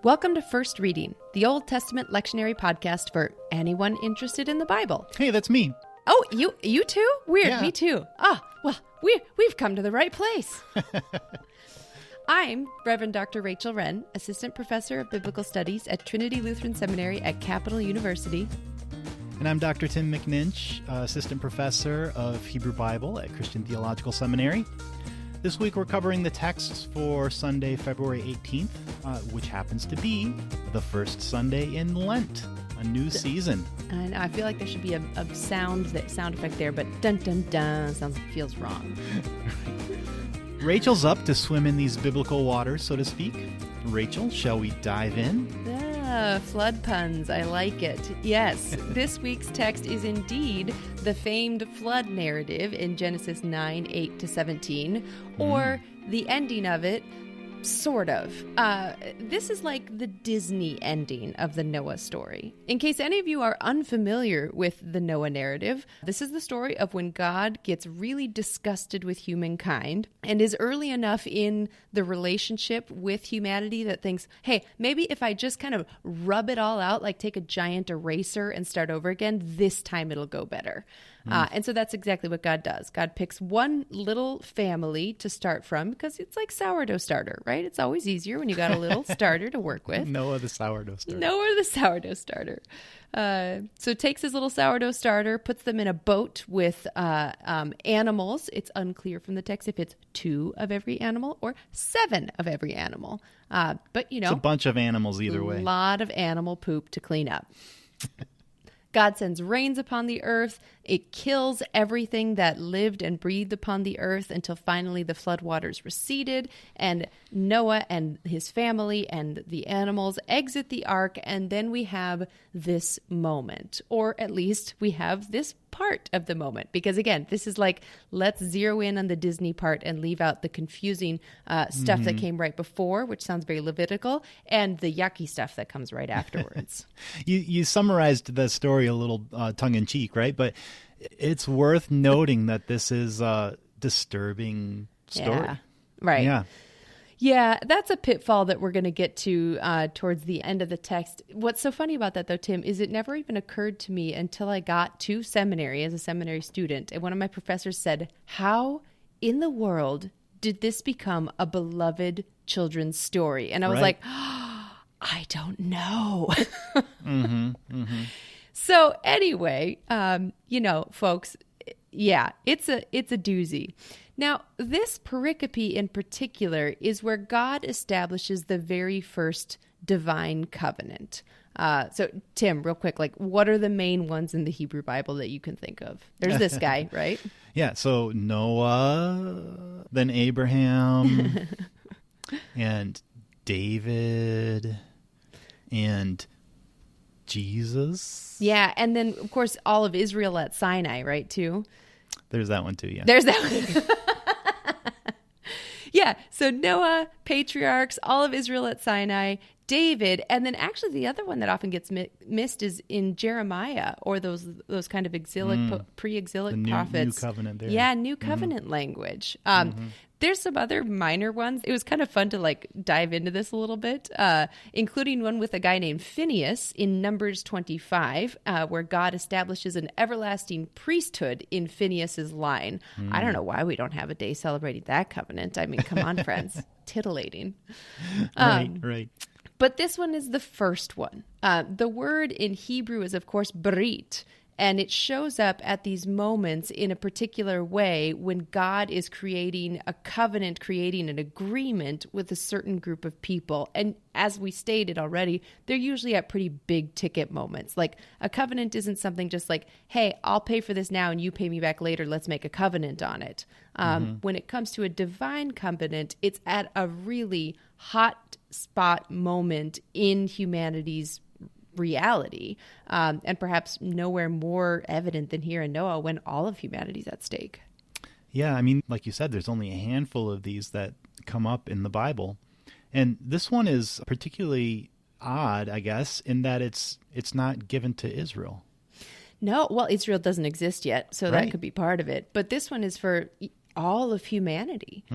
Welcome to First Reading, the Old Testament lectionary podcast for anyone interested in the Bible. Hey, that's me. Oh, you too? Weird, Yeah. Me too. Well, we've come to the right place. I'm Reverend Dr. Rachel Wren, Assistant Professor of Biblical Studies at Trinity Lutheran Seminary at Capital University. And I'm Dr. Tim McNinch, Assistant Professor of Hebrew Bible at Christian Theological Seminary. This week we're covering the texts for Sunday, February 18th, which happens to be the first Sunday in Lent, a new season. And I feel like there should be a sound effect there, but dun dun dun feels wrong. Rachel's up to swim in these biblical waters, so to speak. Rachel, shall we dive in? Flood puns. I like it. Yes, this week's text is indeed the famed flood narrative in Genesis 9:8-17, or the ending of it, sort of. This is like the Disney ending of the Noah story. In case any of you are unfamiliar with the Noah narrative, this is the story of when God gets really disgusted with humankind and is early enough in the relationship with humanity that thinks, hey, maybe if I just kind of rub it all out, like take a giant eraser and start over again, this time it'll go better. And so that's exactly what God does. God picks one little family to start from because it's like sourdough starter, right? It's always easier when you got a little starter to work with. Noah the sourdough starter. Noah the sourdough starter. So takes his little sourdough starter, puts them in a boat with animals. It's unclear from the text if it's 2 of every animal or 7 of every animal. But, you know. It's a bunch of animals either way. A lot of animal poop to clean up. God sends rains upon the earth. It kills everything that lived and breathed upon the earth until finally the floodwaters receded and Noah and his family and the animals exit the ark. And then we have this moment, or at least we have this part of the moment. Because again, this is like, let's zero in on the Disney part and leave out the confusing stuff that came right before, which sounds very Levitical, and the yucky stuff that comes right afterwards. You summarized the story a little tongue-in-cheek, right? But it's worth noting that this is a disturbing story. Yeah, right. Yeah. Yeah, that's a pitfall that we're going to get to towards the end of the text. What's so funny about that, though, Tim, is it never even occurred to me until I got to seminary as a seminary student. And one of my professors said, how in the world did this become a beloved children's story? And I was like, oh, I don't know. So anyway, folks, yeah, it's a doozy. Now, this pericope in particular is where God establishes the very first divine covenant. So, Tim, real quick, like, what are the main ones in the Hebrew Bible that you can think of? There's this guy, right? Yeah, so Noah, then Abraham, and David, and Jesus. Yeah, and then, of course, all of Israel at Sinai, right, too? There's that one, too, yeah. There's that one. Yeah, so Noah, patriarchs, all of Israel at Sinai, David, and then actually the other one that often gets missed is in Jeremiah, or those kind of pre-exilic prophets. New covenant there. Yeah, new covenant language. There's some other minor ones. It was kind of fun to like dive into this a little bit, including one with a guy named Phineas in Numbers 25, where God establishes an everlasting priesthood in Phineas's line. I don't know why we don't have a day celebrating that covenant. I mean, come on, friends. Titillating. Right. But this one is the first one. The word in Hebrew is, of course, brit, and it shows up at these moments in a particular way when God is creating a covenant, creating an agreement with a certain group of people. And as we stated already, they're usually at pretty big ticket moments. Like a covenant isn't something just like, hey, I'll pay for this now and you pay me back later. Let's make a covenant on it. When it comes to a divine covenant, it's at a really hot spot moment in humanity's reality, and perhaps nowhere more evident than here in Noah when all of humanity's at stake. Yeah, I mean, like you said, there's only a handful of these that come up in the Bible. And this one is particularly odd, I guess, in that it's not given to Israel. No, well, Israel doesn't exist yet, so that could be part of it. But this one is for all of humanity.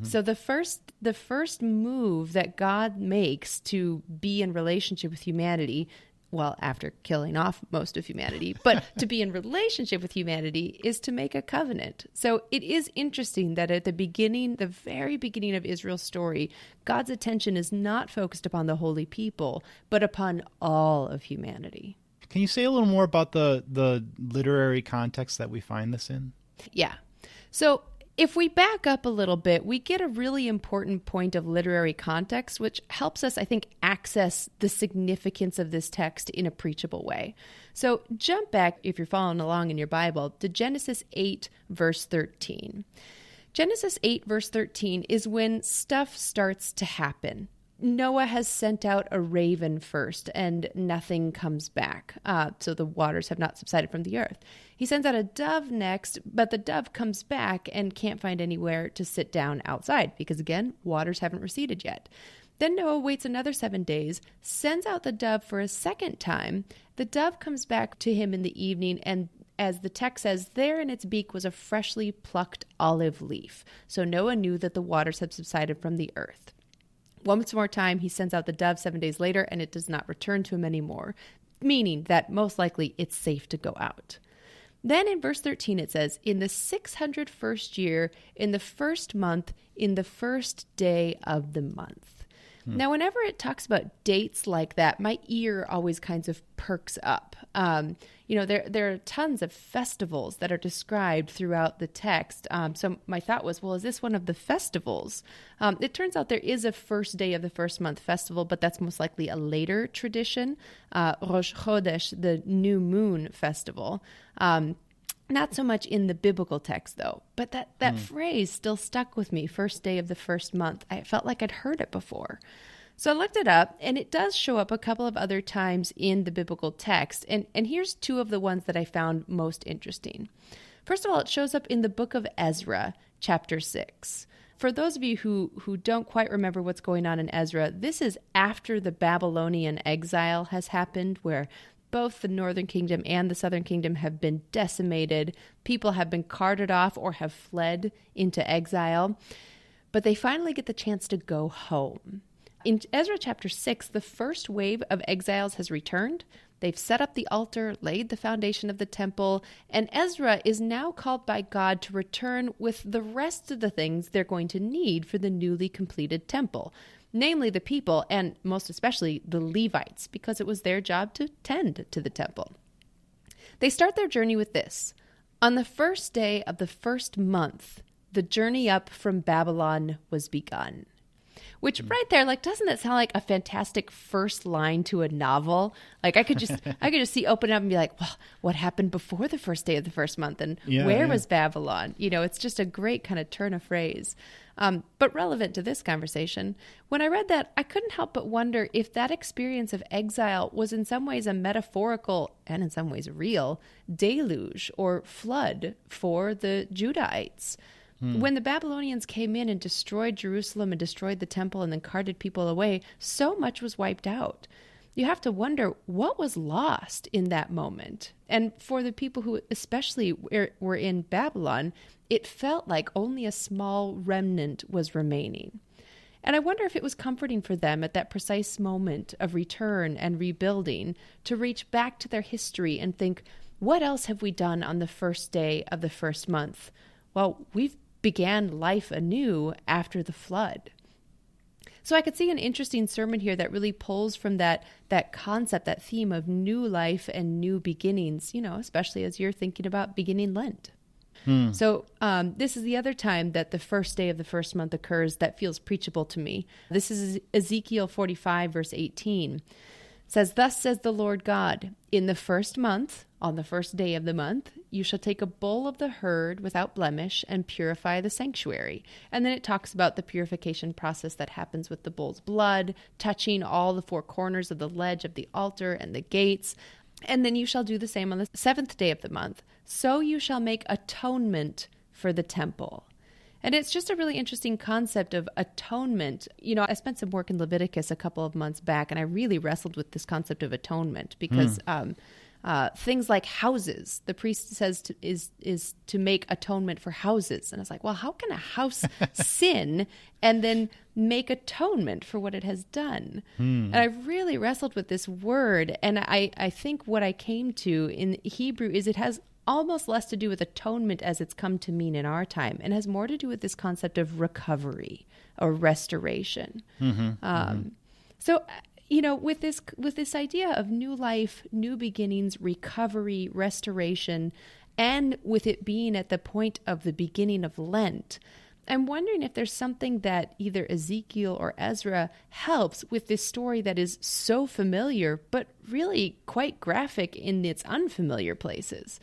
So the first move that God makes to be in relationship with humanity, well, after killing off most of humanity, but to be in relationship with humanity is to make a covenant. So it is interesting that at the very beginning of Israel's story, God's attention is not focused upon the holy people, but upon all of humanity. Can you say a little more about the literary context that we find this in? Yeah. So if we back up a little bit, we get a really important point of literary context, which helps us, I think, access the significance of this text in a preachable way. So jump back, if you're following along in your Bible, to Genesis 8, verse 13. Genesis 8, verse 13 is when stuff starts to happen. Noah has sent out a raven first, and nothing comes back. So the waters have not subsided from the earth. He sends out a dove next, but the dove comes back and can't find anywhere to sit down outside because, again, waters haven't receded yet. Then Noah waits another 7 days, sends out the dove for a second time. The dove comes back to him in the evening, and as the text says, there in its beak was a freshly plucked olive leaf. So Noah knew that the waters had subsided from the earth. Once more time, he sends out the dove 7 days later, and it does not return to him anymore, meaning that most likely it's safe to go out. Then in verse 13, it says, in the 601st year, in the first month, in the first day of the month. Now, whenever it talks about dates like that, my ear always kind of perks up. There are tons of festivals that are described throughout the text. So my thought was, well, is this one of the festivals? It turns out there is a first day of the first month festival, but that's most likely a later tradition. Rosh Chodesh, the new moon festival. Not so much in the biblical text, though. But that phrase still stuck with me, first day of the first month. I felt like I'd heard it before. So I looked it up, and it does show up a couple of other times in the biblical text. And here's two of the ones that I found most interesting. First of all, it shows up in the book of Ezra, chapter 6. For those of you who don't quite remember what's going on in Ezra, this is after the Babylonian exile has happened, where both the northern kingdom and the southern kingdom have been decimated. People have been carted off or have fled into exile. But they finally get the chance to go home. In Ezra chapter 6, the first wave of exiles has returned. They've set up the altar, laid the foundation of the temple, and Ezra is now called by God to return with the rest of the things they're going to need for the newly completed temple. Namely the people, and most especially the Levites, because it was their job to tend to the temple. They start their journey with this. On the first day of the first month, the journey up from Babylon was begun. Which right there, doesn't that sound like a fantastic first line to a novel? I could just see open up and be like, well, what happened before the first day of the first month? And where was Babylon? It's just a great kind of turn of phrase. But relevant to this conversation, when I read that, I couldn't help but wonder if that experience of exile was in some ways a metaphorical, and in some ways real, deluge or flood for the Judahites. When the Babylonians came in and destroyed Jerusalem and destroyed the temple and then carted people away, so much was wiped out. You have to wonder what was lost in that moment. And for the people who especially were in Babylon, it felt like only a small remnant was remaining. And I wonder if it was comforting for them at that precise moment of return and rebuilding to reach back to their history and think, what else have we done on the first day of the first month? Well, we've began life anew after the flood. So I could see an interesting sermon here that really pulls from that concept, that theme of new life and new beginnings, especially as you're thinking about beginning Lent. So this is the other time that the first day of the first month occurs that feels preachable to me. This is Ezekiel 45, verse 18. It says, "Thus says the Lord God, in the first month, on the first day of the month, you shall take a bull of the herd without blemish and purify the sanctuary." And then it talks about the purification process that happens with the bull's blood, touching all the four corners of the ledge of the altar and the gates. "And then you shall do the same on the seventh day of the month. So you shall make atonement for the temple." And it's just a really interesting concept of atonement. I spent some work in Leviticus a couple of months back, and I really wrestled with this concept of atonement because Things like houses. The priest says is to make atonement for houses. And I was like, well, how can a house sin and then make atonement for what it has done? And I really wrestled with this word. And I think what I came to in Hebrew is it has almost less to do with atonement as it's come to mean in our time, and has more to do with this concept of recovery or restoration. So, with this idea of new life, new beginnings, recovery, restoration, and with it being at the point of the beginning of Lent, I'm wondering if there's something that either Ezekiel or Ezra helps with this story that is so familiar, but really quite graphic in its unfamiliar places.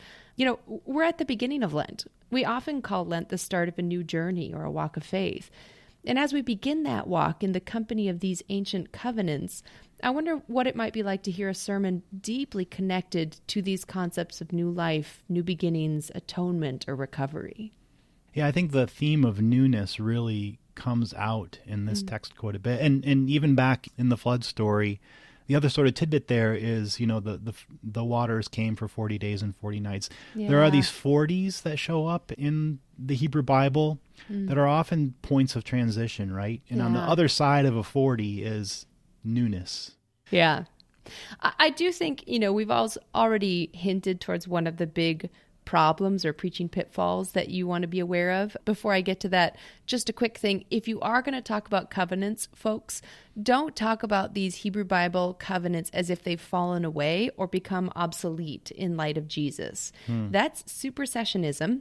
We're at the beginning of Lent. We often call Lent the start of a new journey or a walk of faith. And as we begin that walk in the company of these ancient covenants, I wonder what it might be like to hear a sermon deeply connected to these concepts of new life, new beginnings, atonement, or recovery. Yeah, I think the theme of newness really comes out in this text quite a bit. And even back in the flood story, the other sort of tidbit there is, the waters came for 40 days and 40 nights. Yeah. There are these 40s that show up in the Hebrew Bible that are often points of transition, right? And on the other side of a 40 is newness. Yeah. I do think, we've already hinted towards one of the big problems or preaching pitfalls that you want to be aware of. Before I get to that, just a quick thing. If you are going to talk about covenants, folks, don't talk about these Hebrew Bible covenants as if they've fallen away or become obsolete in light of Jesus. That's supersessionism,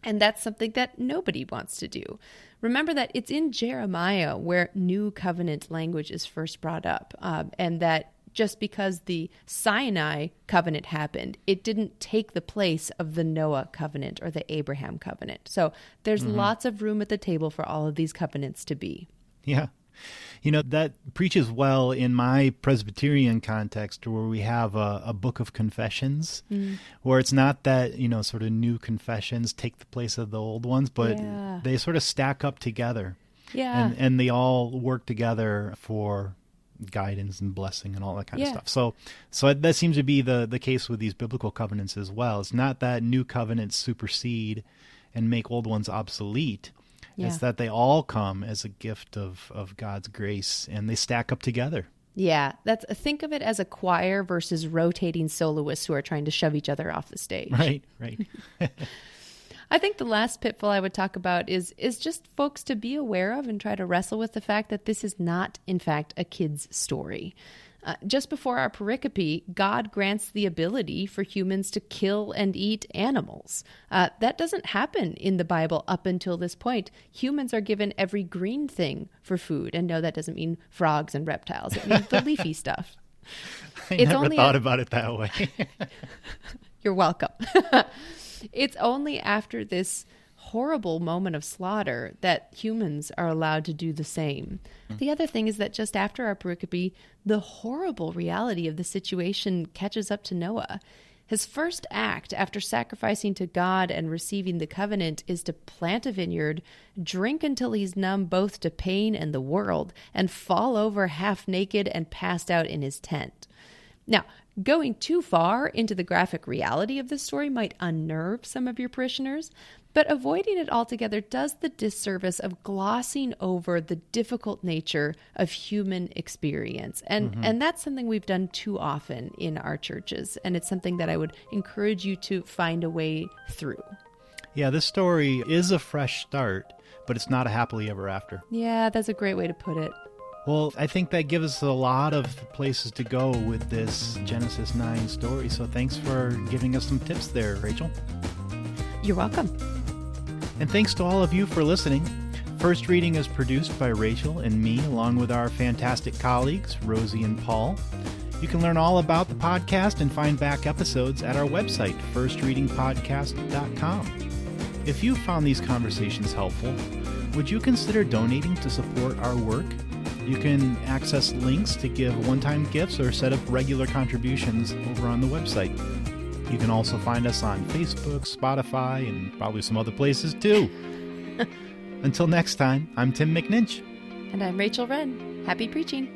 and that's something that nobody wants to do. Remember that it's in Jeremiah where new covenant language is first brought up, and that just because the Sinai covenant happened, it didn't take the place of the Noah covenant or the Abraham covenant. So there's lots of room at the table for all of these covenants to be. Yeah. That preaches well in my Presbyterian context where we have a book of confessions where it's not that, sort of new confessions take the place of the old ones, but they sort of stack up together. Yeah. And they all work together for guidance and blessing and all that kind of stuff. So that seems to be the case with these biblical covenants as well. It's not that new covenants supersede and make old ones obsolete. Yeah. It's that they all come as a gift of God's grace, and they stack up together. Yeah, think of it as a choir versus rotating soloists who are trying to shove each other off the stage. Right. I think the last pitfall I would talk about is just folks to be aware of and try to wrestle with the fact that this is not, in fact, a kid's story. Just before our pericope, God grants the ability for humans to kill and eat animals. That doesn't happen in the Bible up until this point. Humans are given every green thing for food. And no, that doesn't mean frogs and reptiles. It means the leafy stuff. I never thought about it that way. You're welcome. It's only after this horrible moment of slaughter that humans are allowed to do the same. The other thing is that just after our pericope, the horrible reality of the situation catches up to Noah. His first act after sacrificing to God and receiving the covenant is to plant a vineyard, drink until he's numb both to pain and the world, and fall over half naked and passed out in his tent. Now, going too far into the graphic reality of this story might unnerve some of your parishioners, but avoiding it altogether does the disservice of glossing over the difficult nature of human experience. And that's something we've done too often in our churches, and it's something that I would encourage you to find a way through. Yeah, this story is a fresh start, but it's not a happily ever after. Yeah, that's a great way to put it. Well, I think that gives us a lot of places to go with this Genesis 9 story. So thanks for giving us some tips there, Rachel. You're welcome. And thanks to all of you for listening. First Reading is produced by Rachel and me, along with our fantastic colleagues, Rosie and Paul. You can learn all about the podcast and find back episodes at our website, firstreadingpodcast.com. If you found these conversations helpful, would you consider donating to support our work? You can access links to give one-time gifts or set up regular contributions over on the website. You can also find us on Facebook, Spotify, and probably some other places too. Until next time, I'm Tim McNinch. And I'm Rachel Wren. Happy preaching.